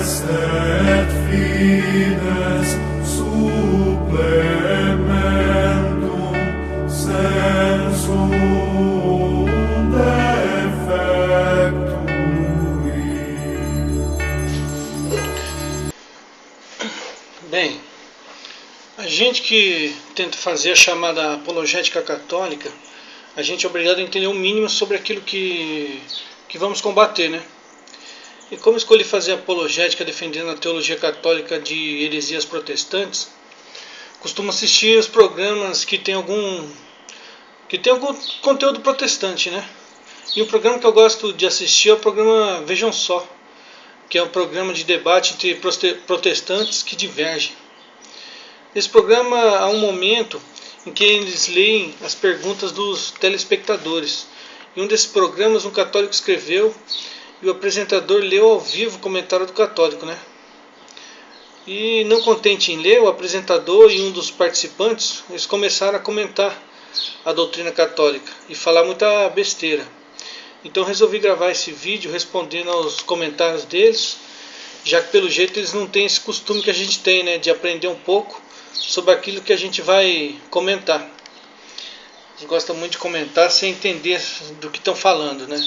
est et fides supplementum sensum defectui. Bem, a gente que tenta fazer a chamada apologética católica, a gente é obrigado a entender o mínimo sobre aquilo que vamos combater, né? E como escolhi fazer apologética defendendo a teologia católica de heresias protestantes, costumo assistir os programas que tem algum conteúdo protestante, né? E o programa que eu gosto de assistir é o programa Vejam Só, que é um programa de debate entre protestantes que divergem. Nesse programa há um momento em que eles leem as perguntas dos telespectadores. Em um desses programas, um católico escreveu e o apresentador leu ao vivo o comentário do católico, né? E não contente em ler, o apresentador e um dos participantes, eles começaram a comentar a doutrina católica e falar muita besteira. Então resolvi gravar esse vídeo respondendo aos comentários deles, já que pelo jeito eles não têm esse costume que a gente tem, né, de aprender um pouco sobre aquilo que a gente vai comentar. Eles gostam muito de comentar sem entender do que estão falando, né?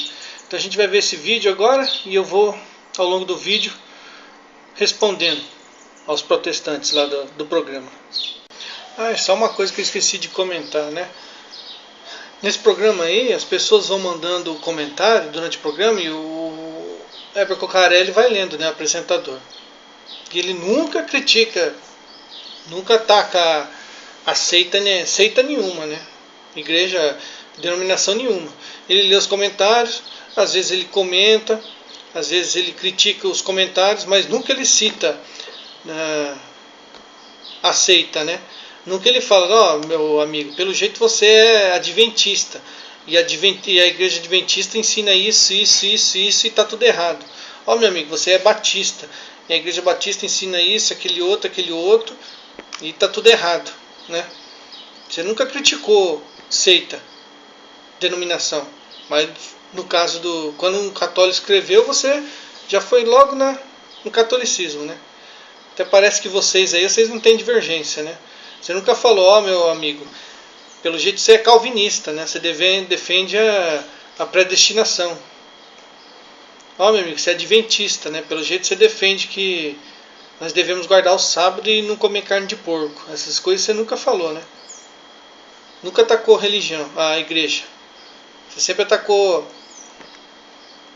Então a gente vai ver esse vídeo agora e eu vou, ao longo do vídeo, respondendo aos protestantes lá do programa. É só uma coisa que eu esqueci de comentar, né? Nesse programa aí, as pessoas vão mandando comentário durante o programa e o Heber Cocarelli vai lendo, né, o apresentador. E ele nunca critica, nunca ataca a seita nenhuma, né? Igreja, denominação nenhuma. Ele lê os comentários, às vezes ele comenta, às vezes ele critica os comentários, mas nunca ele cita a seita, né? Nunca ele fala, ó, meu amigo, pelo jeito você é adventista, e a igreja adventista ensina isso e está tudo errado. Ó, meu amigo, você é batista, e a igreja batista ensina isso, aquele outro, e está tudo errado, né? Você nunca criticou seita, denominação, mas no caso quando um católico escreveu, você já foi logo no catolicismo, né? Até parece que vocês não têm divergência, né? Você nunca falou, ó, meu amigo, pelo jeito você é calvinista, né? Você defende a predestinação. Ó, meu amigo, você é adventista, né? Pelo jeito você defende que nós devemos guardar o sábado e não comer carne de porco. Essas coisas você nunca falou, né? Nunca atacou a religião, a igreja. Você sempre atacou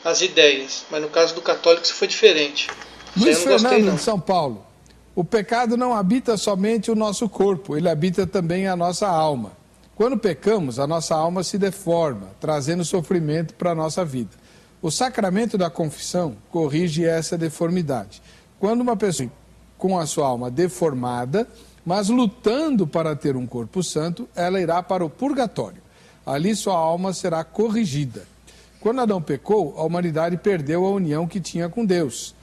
as ideias. Mas no caso do católico isso foi diferente. Luiz Fernando, de São Paulo. O pecado não habita somente o nosso corpo, ele habita também a nossa alma. Quando pecamos, a nossa alma se deforma, trazendo sofrimento para a nossa vida. O sacramento da confissão corrige essa deformidade. Quando uma pessoa com a sua alma deformada, mas lutando para ter um corpo santo, ela irá para o purgatório. Ali sua alma será corrigida. Quando Adão pecou, a humanidade perdeu a união que tinha com Deus.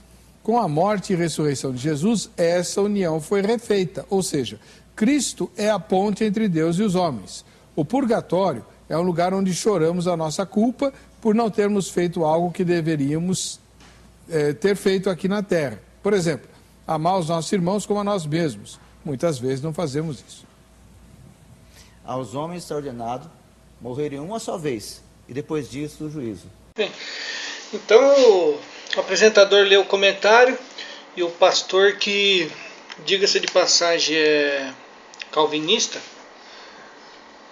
Com a morte e ressurreição de Jesus, essa união foi refeita, ou seja, Cristo é a ponte entre Deus e os homens. O purgatório é um lugar onde choramos a nossa culpa por não termos feito algo que deveríamos ter feito aqui na terra. Por exemplo, amar os nossos irmãos como a nós mesmos. Muitas vezes não fazemos isso. Aos homens está ordenado morrerem uma só vez, e depois disso o juízo. Bem, então o apresentador leu o comentário e o pastor, que, diga-se de passagem, é calvinista,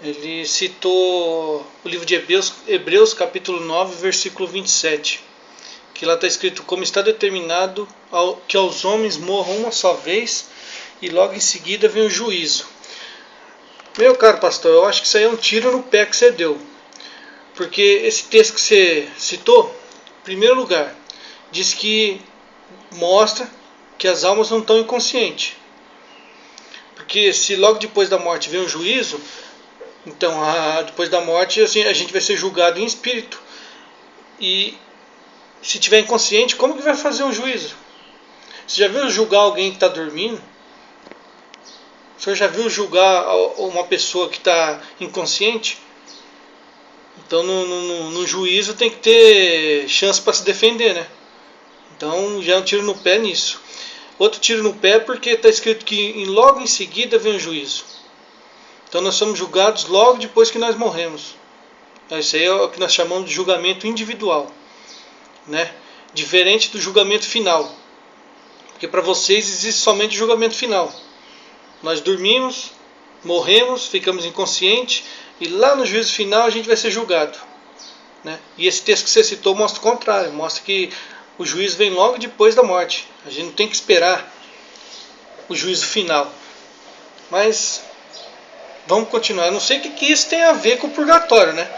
ele citou o livro de Hebreus capítulo 9, versículo 27, que lá está escrito: como está determinado que aos homens morram uma só vez e logo em seguida vem o juízo. Meu caro pastor, eu acho que isso aí é um tiro no pé que você deu, porque esse texto que você citou, em primeiro lugar, diz que mostra que as almas não estão inconscientes, porque se logo depois da morte vem o juízo, então depois da morte assim, a gente vai ser julgado em espírito, e se tiver inconsciente, como que vai fazer um juízo? Você já viu julgar alguém que está dormindo? O senhor já viu julgar uma pessoa que está inconsciente? Então no juízo tem que ter chance para se defender, né? Então já é um tiro no pé nisso. Outro tiro no pé porque está escrito que logo em seguida vem o juízo. Então nós somos julgados logo depois que nós morremos. Isso aí é o que nós chamamos de julgamento individual, né? Diferente do julgamento final. Porque para vocês existe somente o julgamento final. Nós dormimos, morremos, ficamos inconscientes e lá no juízo final a gente vai ser julgado, né? E esse texto que você citou mostra o contrário, mostra que o juízo vem logo depois da morte. A gente não tem que esperar o juízo final. Mas vamos continuar. Eu não sei o que isso tem a ver com o purgatório, né?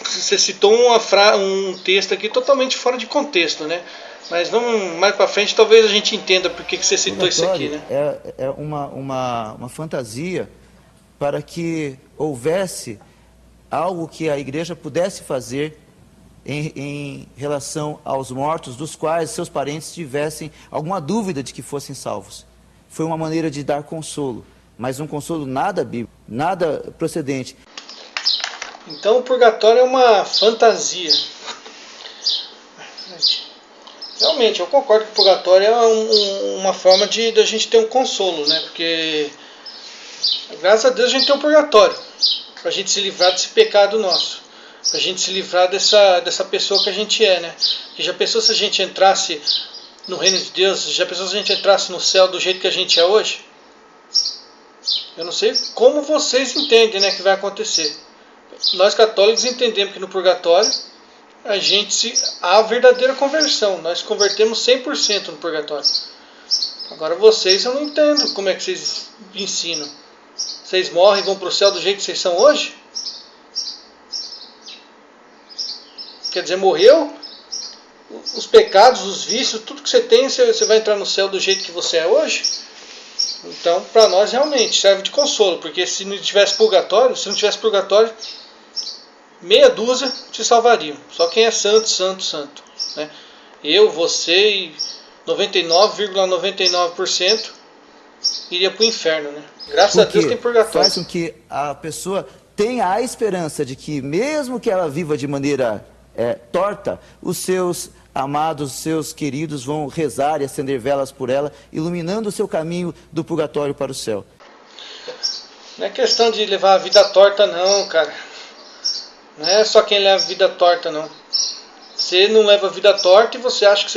Você citou um texto aqui totalmente fora de contexto, né? Mas vamos mais para frente, talvez a gente entenda por que você citou isso aqui, né? É uma fantasia para que houvesse algo que a igreja pudesse fazer em relação aos mortos, dos quais seus parentes tivessem alguma dúvida de que fossem salvos. Foi uma maneira de dar consolo, mas um consolo nada bíblico, nada procedente. Então o purgatório é uma fantasia. Realmente, eu concordo que o purgatório é uma forma de a gente ter um consolo, né? Porque graças a Deus a gente tem um purgatório, para a gente se livrar desse pecado nosso, para a gente se livrar dessa pessoa que a gente é, né? Que já pensou se a gente entrasse no reino de Deus, já pensou se a gente entrasse no céu do jeito que a gente é hoje? Eu não sei como vocês entendem, né, que vai acontecer. Nós católicos entendemos que no purgatório há a verdadeira conversão. Nós convertemos 100% no purgatório. Agora vocês, eu não entendo como é que vocês ensinam. Vocês morrem e vão para o céu do jeito que vocês são hoje? Quer dizer, morreu, os pecados, os vícios, tudo que você tem, você vai entrar no céu do jeito que você é hoje? Então, para nós realmente serve de consolo, porque se não tivesse purgatório, meia dúzia te salvariam. Só quem é santo, né? Eu, você e 99,99% iria para o inferno, né? Graças a Deus tem purgatório. Faz com que a pessoa tenha a esperança de que, mesmo que ela viva de maneira torta, os seus amados, os seus queridos vão rezar e acender velas por ela, iluminando o seu caminho do purgatório para o céu. Não é questão de levar a vida torta não, cara. Não é só quem leva a vida torta não. Você não leva a vida torta e você acha que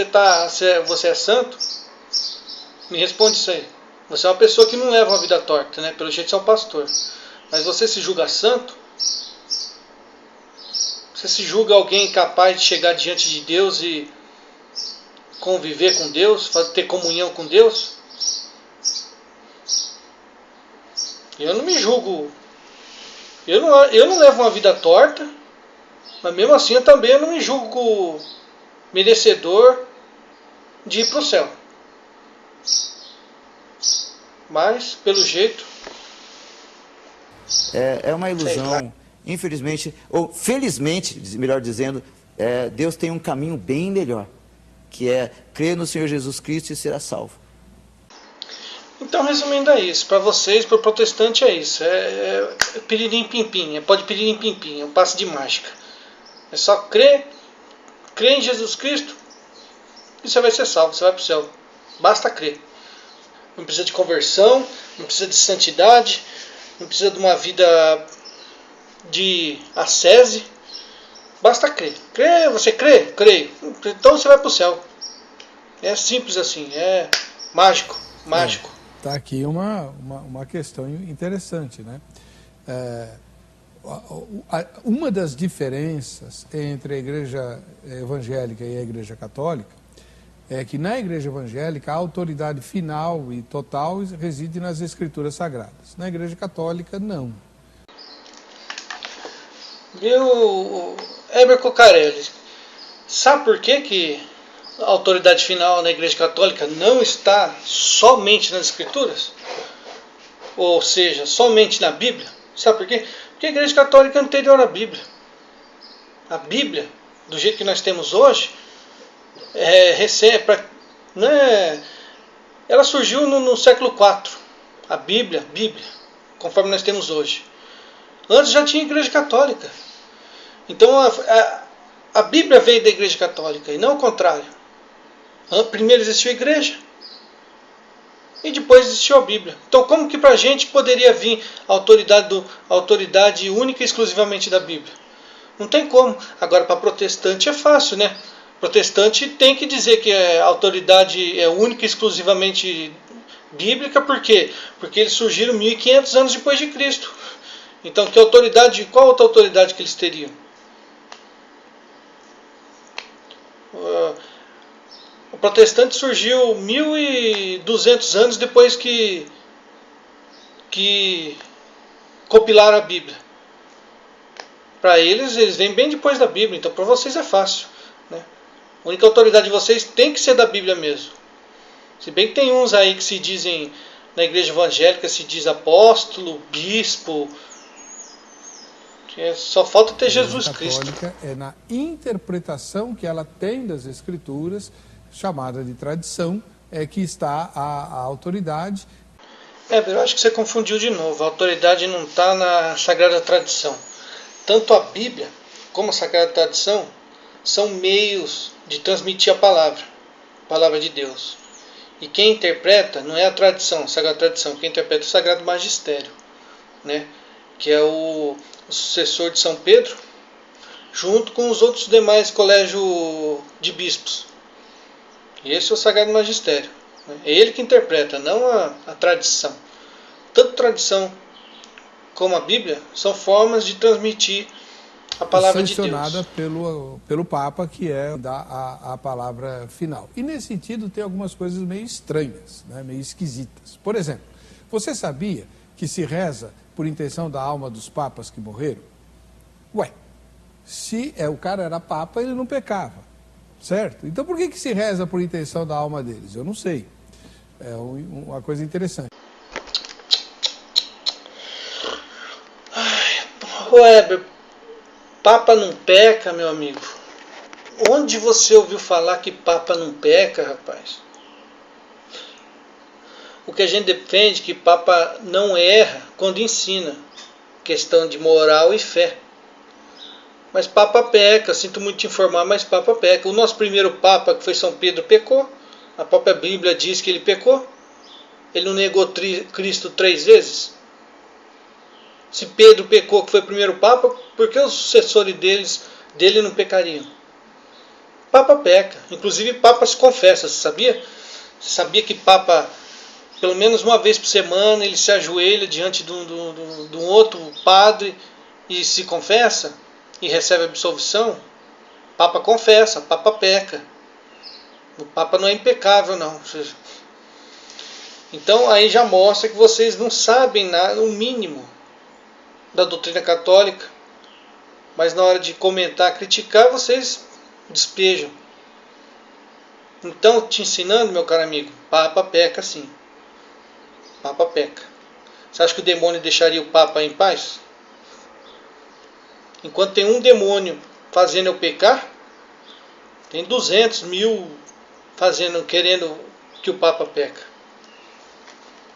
você é santo? Me responde isso aí. Você é uma pessoa que não leva uma vida torta, né? Pelo jeito você é um pastor. Mas você se julga santo? Você se julga alguém capaz de chegar diante de Deus e conviver com Deus, ter comunhão com Deus? Eu não me julgo. Eu não levo uma vida torta, mas mesmo assim eu também não me julgo merecedor de ir para o céu. Mas, pelo jeito... É uma ilusão. Infelizmente, ou felizmente, melhor dizendo, Deus tem um caminho bem melhor, que é crer no Senhor Jesus Cristo e será salvo. Então, resumindo, é isso. Para vocês, para o protestante, é isso. É piririm-pim-pim, pode piririm-pim-pim, é um passe de mágica. É só crer em Jesus Cristo e você vai ser salvo, você vai para o céu. Basta crer. Não precisa de conversão, não precisa de santidade, não precisa de uma vida de ascese. Basta crer. Você crê? Creio. Então você vai para o céu. É simples assim, é mágico. Está aqui uma questão interessante, né? Uma das diferenças entre a igreja evangélica e a igreja católica é que na igreja evangélica a autoridade final e total reside nas escrituras sagradas. Na igreja católica, não. Viu, Heber Cocarelli, sabe por que a autoridade final na igreja católica não está somente nas escrituras? Ou seja, somente na Bíblia? Sabe por quê? Porque a igreja católica é anterior à Bíblia. A Bíblia, do jeito que nós temos hoje, ela surgiu no século IV. A Bíblia, conforme nós temos hoje. Antes já tinha igreja católica. Então a Bíblia veio da igreja católica e não o contrário. Primeiro existiu a igreja e depois existiu a Bíblia. Então como que para a gente poderia vir a autoridade única e exclusivamente da Bíblia? Não tem como. Agora para protestante é fácil, né? Protestante tem que dizer que a autoridade é única e exclusivamente bíblica, por quê? Porque eles surgiram 1500 anos depois de Cristo. Então que autoridade, qual outra autoridade que eles teriam? O protestante surgiu 1200 anos depois que compilaram a Bíblia. Para eles vêm bem depois da Bíblia, então para vocês é fácil, né? A única autoridade de vocês tem que ser da Bíblia mesmo. Se bem que tem uns aí que se dizem, na igreja evangélica se diz apóstolo, bispo, só falta ter Jesus Cristo. A católica é na interpretação que ela tem das Escrituras, chamada de tradição, é que está a autoridade. Eu acho que você confundiu de novo. A autoridade não está na Sagrada Tradição. Tanto a Bíblia como a Sagrada Tradição são meios de transmitir a palavra de Deus. E quem interpreta não é a tradição, a Sagrada Tradição, quem interpreta é o Sagrado Magistério, né? Que é o sucessor de São Pedro, junto com os outros demais colégios de bispos. Esse é o Sagrado Magistério. É ele que interpreta, não a tradição. Tanto tradição como a Bíblia são formas de transmitir a palavra de Deus. Sancionada pelo Papa, que é a palavra final. E nesse sentido tem algumas coisas meio estranhas, né, meio esquisitas. Por exemplo, você sabia que se reza por intenção da alma dos papas que morreram? Ué, se o cara era papa, ele não pecava, certo? Então por que se reza por intenção da alma deles? Eu não sei. É uma coisa interessante. Weber, Papa não peca, meu amigo. Onde você ouviu falar que Papa não peca, rapaz? O que a gente defende é que Papa não erra quando ensina. Questão de moral e fé. Mas Papa peca, sinto muito te informar, mas Papa peca. O nosso primeiro Papa, que foi São Pedro, pecou. A própria Bíblia diz que ele pecou. Ele não negou Cristo 3 vezes. Se Pedro pecou, que foi o primeiro Papa, por que os sucessores dele não pecariam? Papa peca. Inclusive Papa se confessa, você sabia? Você sabia que Papa, pelo menos uma vez por semana, ele se ajoelha diante de um outro padre e se confessa? E recebe absolvição? Papa confessa, Papa peca. O Papa não é impecável, não. Então aí já mostra que vocês não sabem nada, o mínimo da doutrina católica, mas na hora de comentar, criticar, vocês despejam. Então, te ensinando, meu caro amigo, Papa peca sim. Papa peca. Você acha que o demônio deixaria o Papa em paz? Enquanto tem um demônio fazendo eu pecar, tem 200 mil querendo que o Papa peca.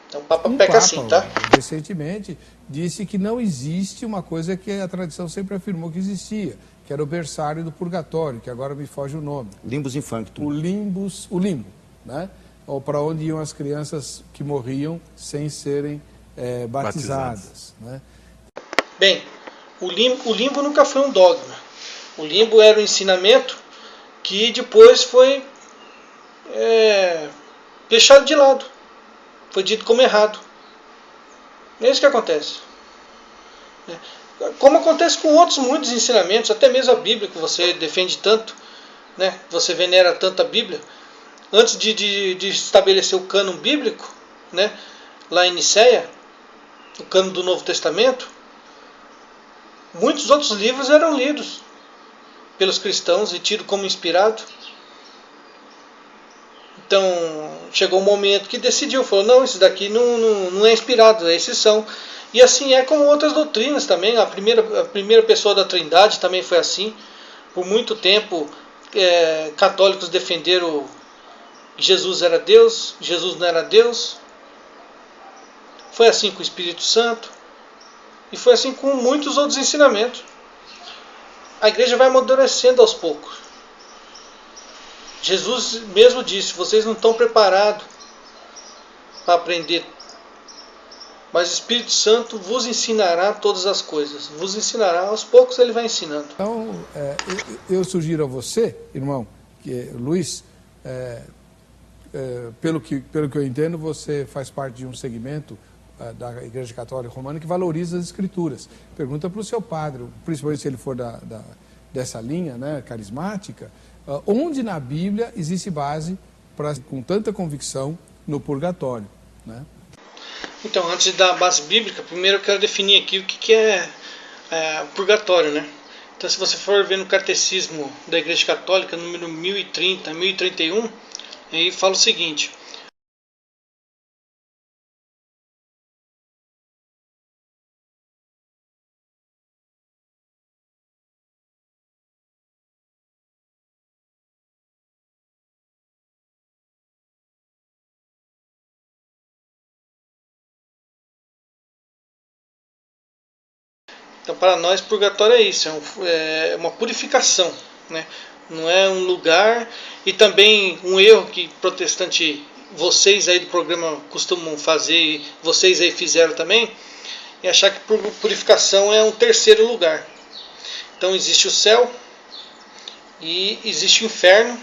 Então o Papa peca sim, tá? Recentemente disse que não existe uma coisa que a tradição sempre afirmou que existia, que era o berçário do purgatório, que agora me foge o nome. Limbus infanctum. O limbo, né? Ou para onde iam as crianças que morriam sem serem batizadas. Né? Bem, o limbo nunca foi um dogma. O limbo era um ensinamento que depois foi deixado de lado. Foi dito como errado. É isso que acontece. Como acontece com outros muitos ensinamentos, até mesmo a Bíblia, que você defende tanto, né? Você venera tanto a Bíblia. Antes de estabelecer o cânon bíblico, né? Lá em Nicéia, o cânon do Novo Testamento, muitos outros livros eram lidos pelos cristãos e tidos como inspirado. Então, chegou um momento que decidiu, falou, não, isso daqui não é inspirado, esses são. E assim é com outras doutrinas também. A primeira pessoa da Trindade também foi assim. Por muito tempo, católicos defenderam que Jesus era Deus, Jesus não era Deus. Foi assim com o Espírito Santo. E foi assim com muitos outros ensinamentos. A igreja vai amadurecendo aos poucos. Jesus mesmo disse: vocês não estão preparados para aprender, mas o Espírito Santo vos ensinará todas as coisas. Vos ensinará, aos poucos ele vai ensinando. Então, eu sugiro a você, irmão, Luiz, pelo que eu entendo, você faz parte de um segmento da Igreja Católica Romana que valoriza as Escrituras. Pergunta para o seu padre, principalmente se ele for dessa linha, né, carismática, onde na Bíblia existe base com tanta convicção no purgatório, né? Então, antes da base bíblica, primeiro eu quero definir aqui o que é o purgatório, né? Então, se você for ver no Catecismo da Igreja Católica, número 1030, 1031, aí fala o seguinte: então, para nós, purgatório é isso, é uma purificação, né? Não é um lugar. E também um erro que protestante, vocês aí do programa costumam fazer, e vocês aí fizeram também, é achar que purificação é um terceiro lugar. Então existe o céu e existe o inferno,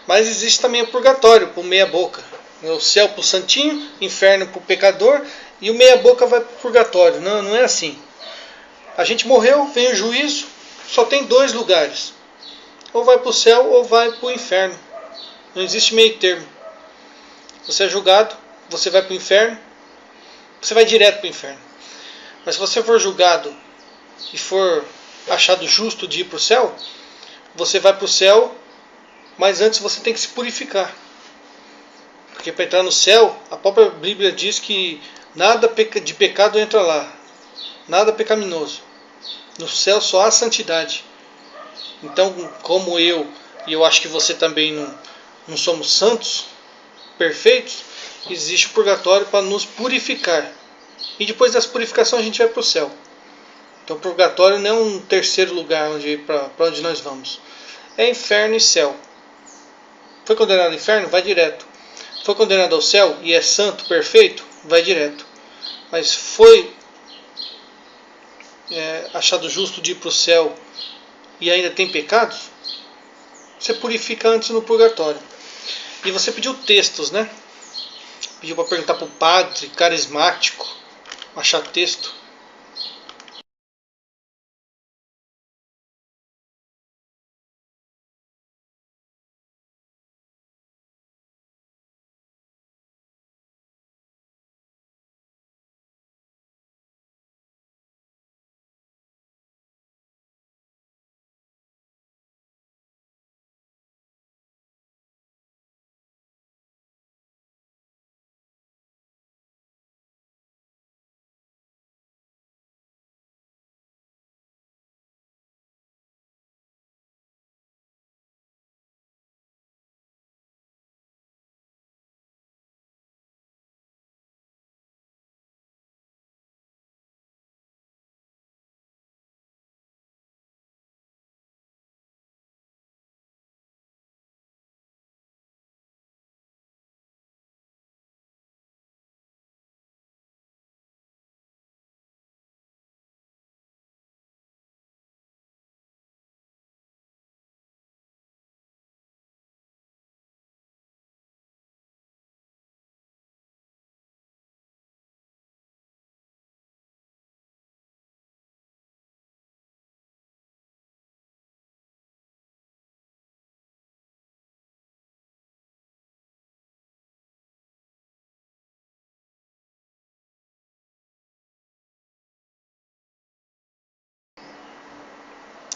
mas existe também o purgatório, por meia boca. O céu para o santinho, inferno para o pecador, e o meia boca vai para o purgatório. Não, não é assim. A gente morreu, vem o juízo, só tem dois lugares. Ou vai para o céu ou vai para o inferno. Não existe meio termo. Você é julgado, você vai para o inferno, você vai direto para o inferno. Mas se você for julgado e for achado justo de ir para o céu, você vai para o céu, mas antes você tem que se purificar. Porque para entrar no céu, a própria Bíblia diz que nada de pecado entra lá. Nada pecaminoso. No céu só há santidade. Então, como eu, e eu acho que você também não somos santos, perfeitos, existe o purgatório para nos purificar. E depois dessa purificação a gente vai para o céu. Então o purgatório não é um terceiro lugar para onde nós vamos. É inferno e céu. Foi condenado ao inferno? Vai direto. Foi condenado ao céu e é santo, perfeito? Vai direto. Mas foi achado justo de ir para o céu e ainda tem pecados? Você purifica antes no purgatório. E você pediu textos, né? Pediu para perguntar para o padre carismático, achar texto.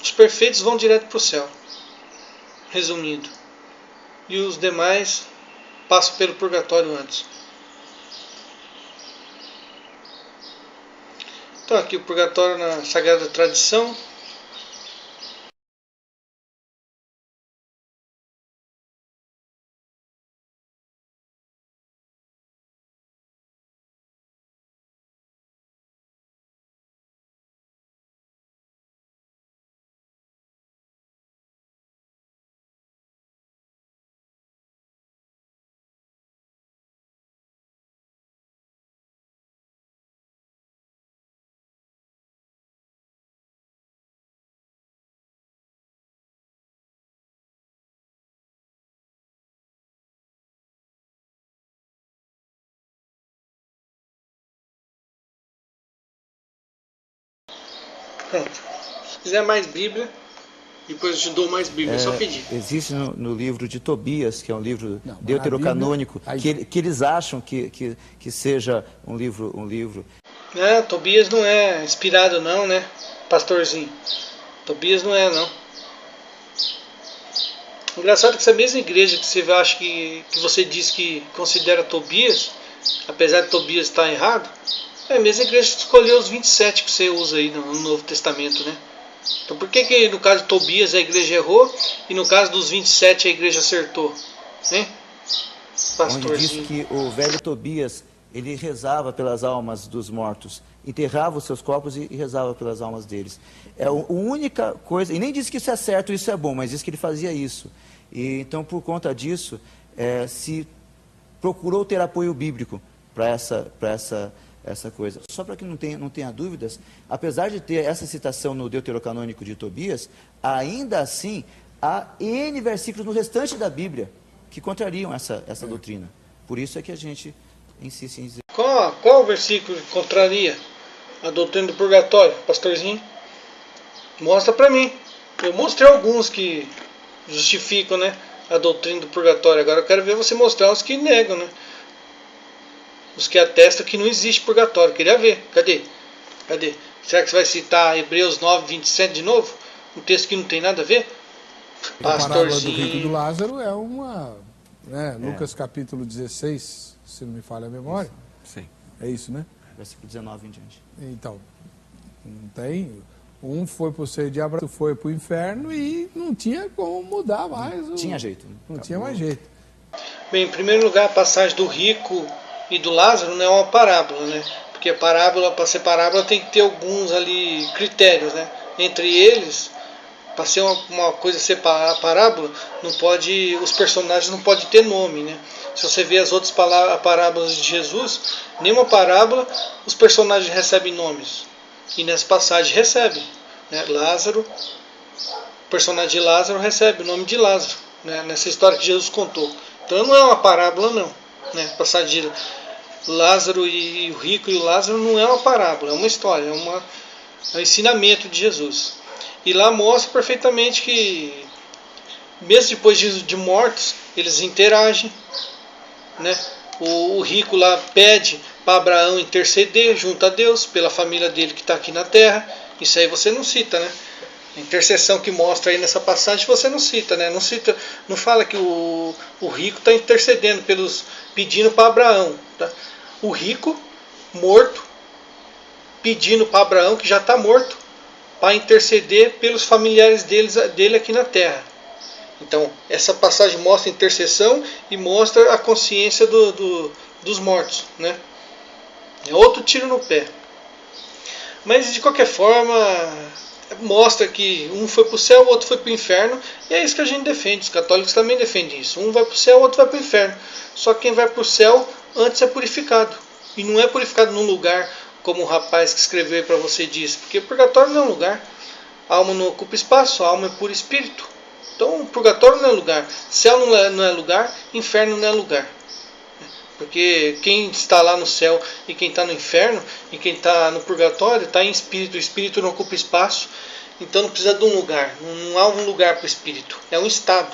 Os perfeitos vão direto para o céu. Resumindo. E os demais passam pelo purgatório antes. Então aqui o purgatório na Sagrada Tradição. Pronto. Se quiser mais Bíblia, depois eu te dou mais Bíblia, é só pedir. Existe no livro de Tobias, que é um livro Não, deuterocanônico, Bíblia, que eles acham que seja um livro. Tobias não é inspirado não, né, pastorzinho? Tobias não é, não. Engraçado que essa mesma igreja que você acha que você diz que considera Tobias, apesar de Tobias estar errado, é a mesma igreja que escolheu os 27 que você usa aí no Novo Testamento, né? Então por que no caso de Tobias a igreja errou e no caso dos 27 a igreja acertou? Né? Onde diz que o velho Tobias, ele rezava pelas almas dos mortos, enterrava os seus corpos e rezava pelas almas deles. É a única coisa, e nem diz que isso é certo, isso é bom, mas diz que ele fazia isso. E então, por conta disso, se procurou ter apoio bíblico para essa coisa. Só para que não tenha dúvidas, apesar de ter essa citação no Deuterocanônico de Tobias, ainda assim há N versículos no restante da Bíblia que contrariam essa doutrina. Por isso é que a gente insiste em dizer. Qual versículo contraria a doutrina do purgatório, pastorzinho? Mostra para mim. Eu mostrei alguns que justificam, né, a doutrina do purgatório. Agora eu quero ver você mostrar os que negam, né? Os que atestam que não existe purgatório. Queria ver. Cadê? Será que você vai citar Hebreus 9, 27 de novo? Um texto que não tem nada a ver? A parábola do rico e do Lázaro é uma... Né, Lucas capítulo 16, se não me falha a memória. Sim. É isso, né? Versículo 19 em diante. Então, não tem... Um foi para o seio de Abraão, foi para o inferno e não tinha como mudar mais. Tinha jeito. Né? Não tinha mais jeito. Bem, em primeiro lugar, a passagem do rico e do Lázaro não é uma parábola, né? Porque a parábola, para ser parábola, tem que ter alguns ali critérios, né? Entre eles, para ser uma coisa ser parábola, não pode, os personagens não podem ter nome, né? Se você vê as outras parábolas de Jesus, nenhuma parábola os personagens recebem nomes. E nessa passagem recebe, né? Lázaro, o personagem de Lázaro recebe o nome de Lázaro, né? Nessa história que Jesus contou. Então não é uma parábola não, né? A passagem de Lázaro e o rico e o Lázaro não é uma parábola, é uma história, é um ensinamento de Jesus. E lá mostra perfeitamente que mesmo depois de mortos, eles interagem, né? O rico lá pede para Abraão interceder junto a Deus pela família dele que está aqui na terra. Isso aí você não cita, né? A intercessão que mostra aí nessa passagem você não cita, né? Não fala que o rico está intercedendo pedindo para Abraão, tá? O rico morto pedindo para Abraão, que já está morto, para interceder pelos familiares dele aqui na terra. Então, essa passagem mostra a intercessão e mostra a consciência dos mortos, né? É outro tiro no pé. Mas, de qualquer forma, mostra que um foi para o céu, o outro foi para o inferno, e é isso que a gente defende. Os católicos também defendem isso. Um vai para o céu, o outro vai para o inferno. Só que quem vai para o céu antes é purificado. E não é purificado num lugar como o rapaz que escreveu aí para você disse. Porque o purgatório não é um lugar. A alma não ocupa espaço, a alma é puro espírito. Então, o purgatório não é lugar, céu não é lugar, inferno não é lugar. Porque quem está lá no céu e quem está no inferno e quem está no purgatório está em espírito. O espírito não ocupa espaço, então não precisa de um lugar. Não há um lugar para o espírito, é um estado.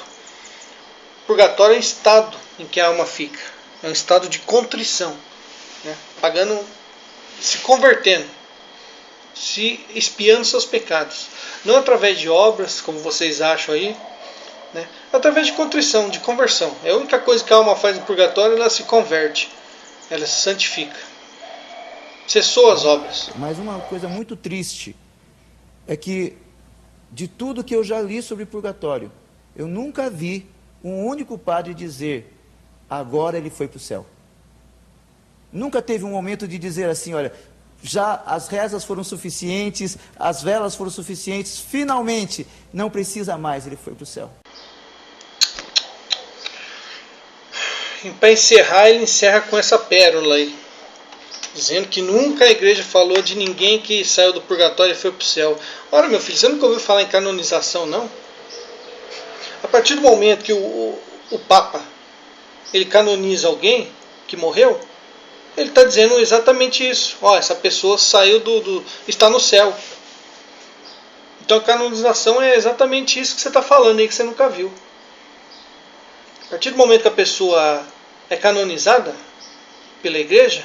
O purgatório é um estado em que a alma fica. É um estado de contrição, né? Pagando, se convertendo, se expiando seus pecados. Não através de obras, como vocês acham aí, né? Através de contrição, de conversão. É a única coisa que a alma faz no purgatório, ela se converte, ela se santifica. Cessou as obras. Mas uma coisa muito triste é que, de tudo que eu já li sobre purgatório, eu nunca vi um único padre dizer, agora ele foi para o céu. Nunca teve um momento de dizer assim, olha, já as rezas foram suficientes, as velas foram suficientes, finalmente, não precisa mais, ele foi para o céu. E para encerrar, ele encerra com essa pérola aí, dizendo que nunca a igreja falou de ninguém que saiu do purgatório e foi para o céu. Ora, meu filho, você nunca ouviu falar em canonização, não? A partir do momento que o Papa ele canoniza alguém que morreu, ele está dizendo exatamente isso. Ó, essa pessoa saiu está no céu. Então a canonização é exatamente isso que você está falando aí, que você nunca viu. A partir do momento que a pessoa é canonizada pela igreja,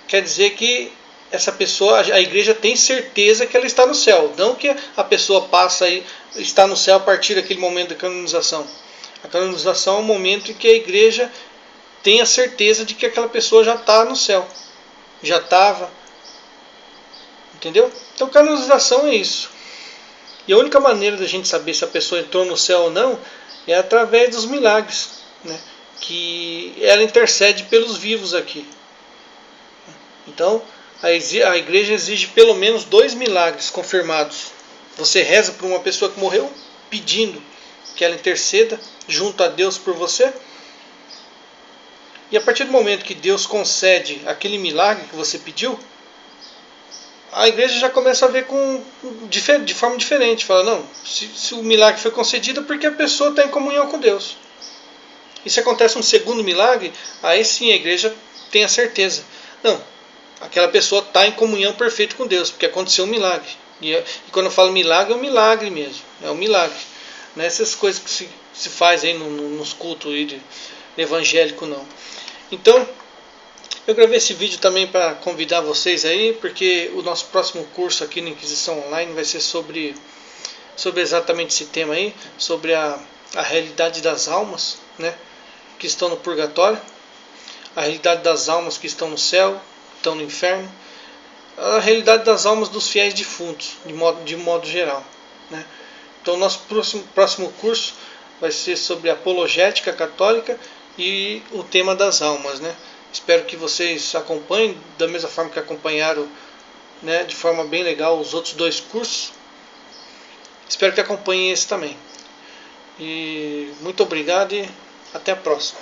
quer dizer que essa pessoa, a igreja tem certeza que ela está no céu. Não que a pessoa passa e está no céu a partir daquele momento da canonização. A canonização é o momento em que a igreja tem a certeza de que aquela pessoa já está no céu. Já estava. Entendeu? Então canonização é isso. E a única maneira da gente saber se a pessoa entrou no céu ou não é através dos milagres, né? Que ela intercede pelos vivos aqui. Então a igreja exige pelo menos 2 milagres confirmados. Você reza por uma pessoa que morreu, pedindo que ela interceda junto a Deus por você. E a partir do momento que Deus concede aquele milagre que você pediu, a igreja já começa a ver de forma diferente. Fala, não, se o milagre foi concedido é porque a pessoa está em comunhão com Deus. E se acontece um segundo milagre, aí sim a igreja tem a certeza. Não, aquela pessoa está em comunhão perfeita com Deus, porque aconteceu um milagre. E quando eu falo milagre, é um milagre mesmo. É um milagre. Não é essas coisas que se faz aí nos cultos aí de evangélico, não. Então, eu gravei esse vídeo também para convidar vocês aí, porque o nosso próximo curso aqui na Inquisição Online vai ser sobre exatamente esse tema aí, sobre a realidade das almas, né, que estão no purgatório, a realidade das almas que estão no céu, estão no inferno, a realidade das almas dos fiéis defuntos, de modo geral, né. Então, o nosso próximo curso vai ser sobre apologética católica e o tema das almas, né. Espero que vocês acompanhem da mesma forma que acompanharam, né, de forma bem legal os outros 2 cursos. Espero que acompanhem esse também. E muito obrigado e até a próxima.